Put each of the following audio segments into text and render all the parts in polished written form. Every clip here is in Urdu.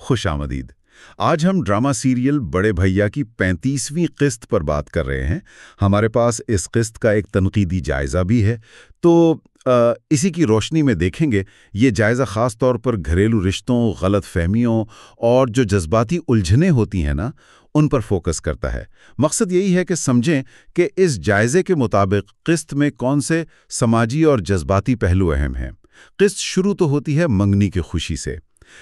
خوش آمدید۔ آج ہم ڈرامہ سیریل بڑے بھیا کی 35ویں قسط پر بات کر رہے ہیں۔ ہمارے پاس اس قسط کا ایک تنقیدی جائزہ بھی ہے، تو اسی کی روشنی میں دیکھیں گے۔ یہ جائزہ خاص طور پر گھریلو رشتوں، غلط فہمیوں اور جو جذباتی الجھنیں ہوتی ہیں نا، ان پر فوکس کرتا ہے۔ مقصد یہی ہے کہ سمجھیں کہ اس جائزے کے مطابق قسط میں کون سے سماجی اور جذباتی پہلو اہم ہیں۔ قسط شروع تو ہوتی ہے منگنی کی خوشی سے،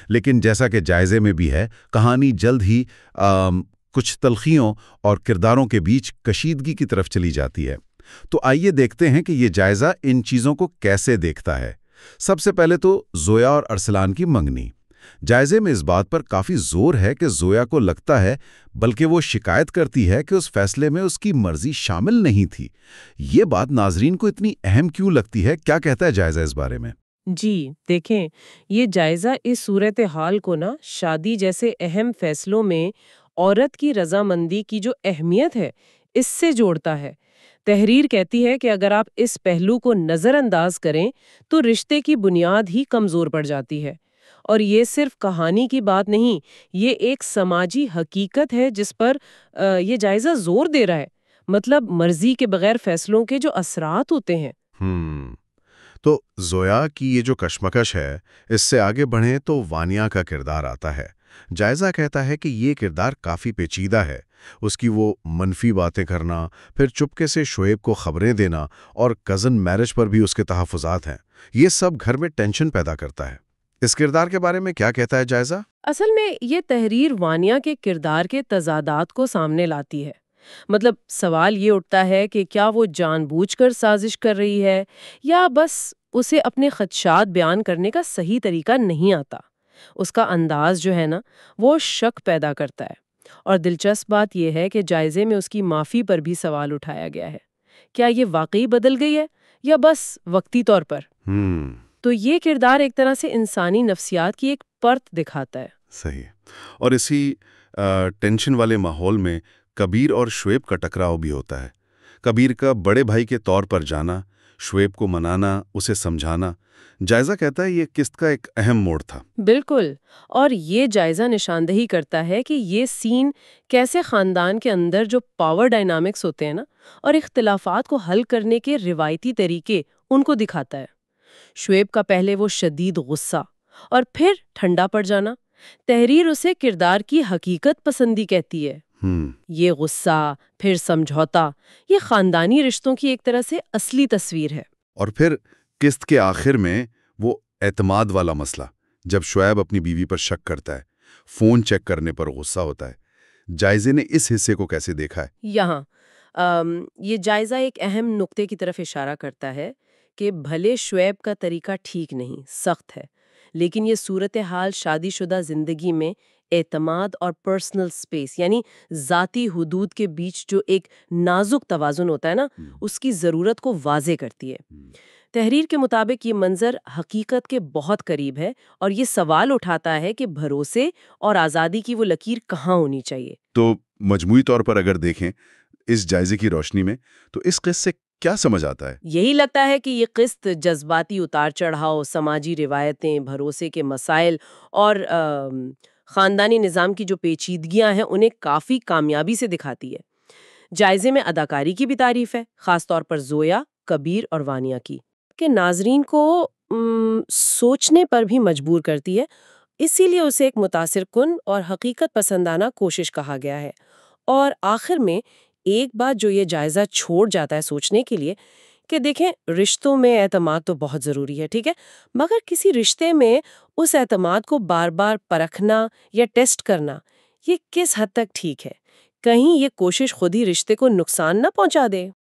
لیکن جیسا کہ جائزے میں بھی ہے، کہانی جلد ہی کچھ تلخیوں اور کرداروں کے بیچ کشیدگی کی طرف چلی جاتی ہے۔ تو آئیے دیکھتے ہیں کہ یہ جائزہ ان چیزوں کو کیسے دیکھتا ہے۔ سب سے پہلے تو زویا اور ارسلان کی منگنی۔ جائزے میں اس بات پر کافی زور ہے کہ زویا کو لگتا ہے، بلکہ وہ شکایت کرتی ہے کہ اس فیصلے میں اس کی مرضی شامل نہیں تھی۔ یہ بات ناظرین کو اتنی اہم کیوں لگتی ہے؟ کیا کہتا ہے جائزہ اس بارے میں؟ جی دیکھیں، یہ جائزہ اس صورتحال کو شادی جیسے اہم فیصلوں میں عورت کی رضامندی کی جو اہمیت ہے اس سے جوڑتا ہے۔ تحریر کہتی ہے کہ اگر آپ اس پہلو کو نظر انداز کریں تو رشتے کی بنیاد ہی کمزور پڑ جاتی ہے۔ اور یہ صرف کہانی کی بات نہیں، یہ ایک سماجی حقیقت ہے جس پر یہ جائزہ زور دے رہا ہے، مطلب مرضی کے بغیر فیصلوں کے جو اثرات ہوتے ہیں۔ تو زویا کی یہ جو کشمکش ہے، اس سے آگے بڑھیں تو وانیا کا کردار آتا ہے۔ جائزہ کہتا ہے کہ یہ کردار کافی پیچیدہ ہے۔ اس کی وہ منفی باتیں کرنا، پھر چپکے سے شعیب کو خبریں دینا اور کزن میرج پر بھی اس کے تحفظات ہیں، یہ سب گھر میں ٹینشن پیدا کرتا ہے۔ اس کردار کے بارے میں کیا کہتا ہے جائزہ؟ اصل میں یہ تحریر وانیا کے کردار کے تضادات کو سامنے لاتی ہے۔ مطلب سوال یہ اٹھتا ہے کہ کیا وہ جان بوجھ کر سازش کر رہی ہے یا بس اسے اپنے خدشات بیان کرنے کا صحیح طریقہ نہیں آتا۔ اس کا انداز جو ہے وہ شک پیدا کرتا ہے۔ اور دلچسپ بات یہ ہے کہ جائزے میں اس کی معافی پر بھی سوال اٹھایا گیا ہے۔ کیا یہ واقعی بدل گئی ہے یا بس وقتی طور پر؟ تو یہ کردار ایک طرح سے انسانی نفسیات کی ایک پرت دکھاتا ہے۔ صحیح۔ اور اسی ٹینشن والے ماحول میں کبیر اور شعیب کا ٹکراؤ بھی ہوتا ہے۔ کبیر کا بڑے بھائی کے طور پر جانا، شعیب کو منانا، اسے سمجھانا، جائزہ کہتا ہے یہ قسط کا ایک اہم موڑ تھا۔ بالکل، اور یہ جائزہ نشاندہی کرتا ہے کہ یہ سین کیسے خاندان کے اندر جو پاور ڈائنامکس ہوتے ہیں اور اختلافات کو حل کرنے کے روایتی طریقے ان کو دکھاتا ہے۔ شعیب کا پہلے وہ شدید غصہ اور پھر ٹھنڈا پڑ جانا، تحریر اسے کردار کی حقیقت پسندی کہتی ہے۔ یہ غصہ پھر سمجھوتا، یہ خاندانی رشتوں کی ایک طرح سے اصلی تصویر ہے۔ اور پھر قسط کے آخر میں وہ اعتماد والا مسئلہ، جب شعیب اپنی بیوی پر شک کرتا ہے، فون چیک کرنے پر غصہ ہوتا ہے، جائزے نے اس حصے کو کیسے دیکھا ہے؟ یہاں یہ جائزہ ایک اہم نقطے کی طرف اشارہ کرتا ہے کہ بھلے شعیب کا طریقہ ٹھیک نہیں، سخت ہے، لیکن یہ صورتحال شادی شدہ زندگی میں اعتماد اور پرسنل سپیس یعنی ذاتی حدود کے بیچ جو ایک نازک توازن ہوتا ہے اس کی ضرورت کو واضح کرتی ہے۔ تحریر کے مطابق یہ منظر حقیقت کے بہت قریب ہے اور یہ سوال اٹھاتا ہے کہ بھروسے اور آزادی کی وہ لکیر کہاں ہونی چاہیے۔ تو مجموعی طور پر اگر دیکھیں اس جائزے کی روشنی میں تو اس قسط سے کیا سمجھ آتا ہے؟ یہی لگتا ہے کہ یہ قسط جذباتی اتار چڑھاؤ، سماجی روایتیں، بھروسے کے مسائل اور خاندانی نظام کی جو پیچیدگیاں ہیں انہیں کافی کامیابی سے دکھاتی ہے۔ جائزے میں اداکاری کی بھی تعریف ہے، خاص طور پر زویا، کبیر اور وانیا کی، کہ ناظرین کو سوچنے پر بھی مجبور کرتی ہے، اسی لیے اسے ایک متاثر کن اور حقیقت پسندانہ کوشش کہا گیا ہے۔ اور آخر میں ایک بات جو یہ جائزہ چھوڑ جاتا ہے سوچنے کے لیے کہ دیکھیں، رشتوں میں اعتماد تو بہت ضروری ہے، ٹھیک ہے، مگر کسی رشتے میں اس اعتماد کو بار بار پرکھنا یا ٹیسٹ کرنا یہ کس حد تک ٹھیک ہے؟ کہیں یہ کوشش خود ہی رشتے کو نقصان نہ پہنچا دے۔